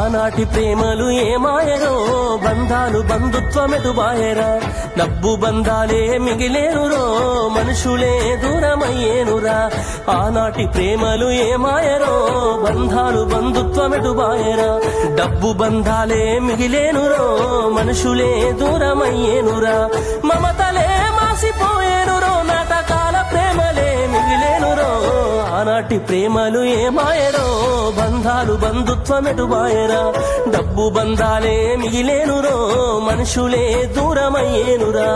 ఆనాటి ప్రేమలు ఏమాయరో బంధాలు బంధుత్వమెటుబాయరా డబ్బు బంధాలే మిగిలేనురో మనుషులే దూరమయ్యేనురా ఆనాటి ప్రేమలు ఏమాయరో బంధాలు బంధుత్వమెటుబాయరా డబ్బు బంధాలే మిగిలేనురో మనుషులే దూరమయ్యేనురా మమతలే మాసిపోయేనురో నాటకాల ప్రేమలే మిగిలేనురో ఆనాటి ప్రేమలు ఏమాయరో బంధాలు బంధుత్వమెటుబాయరా డబ్బు బంధాలే మిగిలేనురో మనుషులే దూరమయ్యేనురా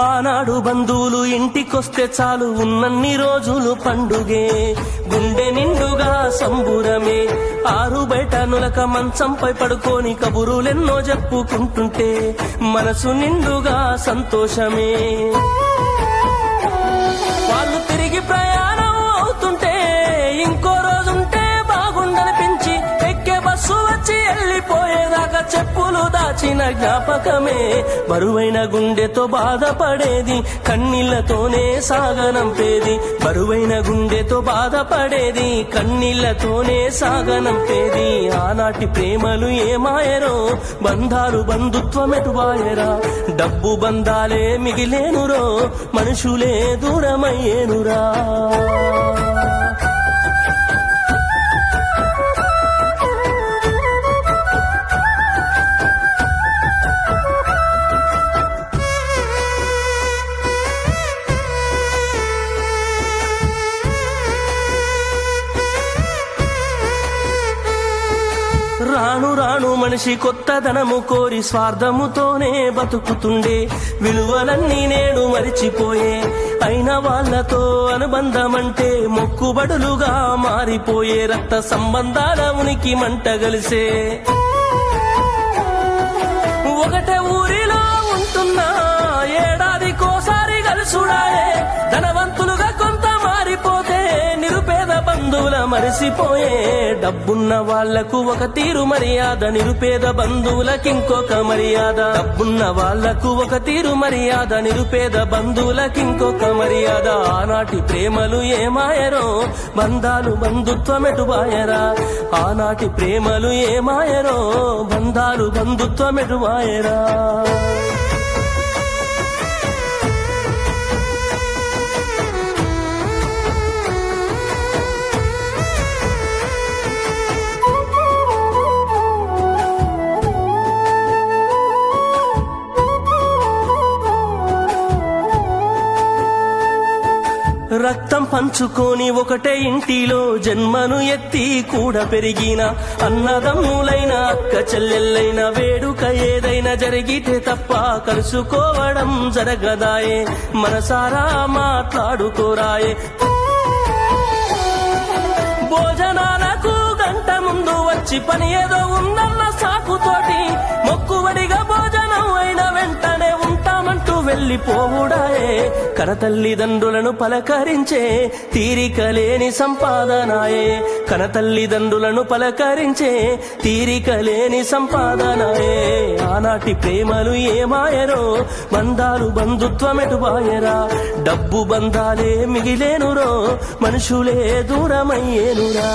ఆనాడు బంధువులు ఇంటికొస్తే చాలు ఉన్నన్ని రోజులు పండుగే గుండె నిండుగా సంబురమే ఆరు బయట నులక మంచంపై పడుకొని కబురులెన్నో చెప్పుకుంటుంటే మనసు నిండుగా సంతోషమే వాళ్ళు తిరిగి ప్రయాణం అవుతుంటే ఇంకో రోజుంటే బాగుండనిపించి ఎక్కే బస్సు వచ్చి వెళ్ళిపోయేదాకా చెప్పులు దాచిన జ్ఞాపకమే బరువైన గుండెతో బాధపడేది కన్నీళ్లతోనే సాగనంపేది బరువైన గుండెతో బాధపడేది కన్నీళ్లతోనే సాగనంపేది ఆనాటి ప్రేమలు ఏమాయరో బంధాలు బంధుత్వమెటుబాయరా డబ్బు బంధాలే మిగిలేనురో మనుషులే దూరమయ్యేనురా రాను రాను మనిషి కొత్తదనము కోరి స్వార్థముతోనే బతుకుతుండే విలువలన్నీ నేడు మరిచిపోయే అయిన వాళ్లతో అనుబంధమంటే మొక్కుబడులుగా మారిపోయే రక్త సంబంధాల ఉనికి మంటగలిసే ఒకటే ఊరిలో ఉంటున్నా ఏడాదికోసారి కలుసుడాయే ధనవంతులుగా కొంత మారిపోతే నిరుపేద బంధువుల మరిసిపోయే డబ్బున్న వాళ్లకు ఒక తీరు మర్యాద నిరుపేద బంధువులకింకొక మర్యాద డబ్బున్న వాళ్లకు ఒక తీరు మర్యాద నిరుపేద బంధువులకింకొక మర్యాద ఆనాటి ప్రేమలు ఏమాయరో బంధాలు బంధుత్వమెటుబాయరా ఆనాటి ప్రేమలు ఏమాయరో బంధాలు బంధుత్వమెటుబాయరా రక్తం పంచుకొని ఒకటే ఇంటిలో జన్మను ఎత్తి కూడా పెరిగిన అన్నదమ్ములైన అక్క చెల్లెళ్ళైన వేడుక ఏదైనా జరిగితే తప్ప కలుసుకోవడం జరగదాయే మనసారా మాట్లాడుకోరాయే భోజనాలకు గంట ముందు వచ్చి పని ఏదో ఉందన్న సాకుతోటి మొక్కుబడిగా భోజనం అయిన వెంటనే ఉంటామంటూ వెళ్ళిపోవుడాయే కనతల్లిదండ్రులను పలకరించే తీరిక లేని సంపాదనాయే కనతల్లిదండ్రులను పలకరించే తీరిక లేని సంపాదనాయే ఆనాటి ప్రేమలు ఏమాయరో బంధాలు బంధుత్వమెటుబాయరా డబ్బు బంధాలే మిగిలేనురో మనుషులే దూరమయ్యేనురా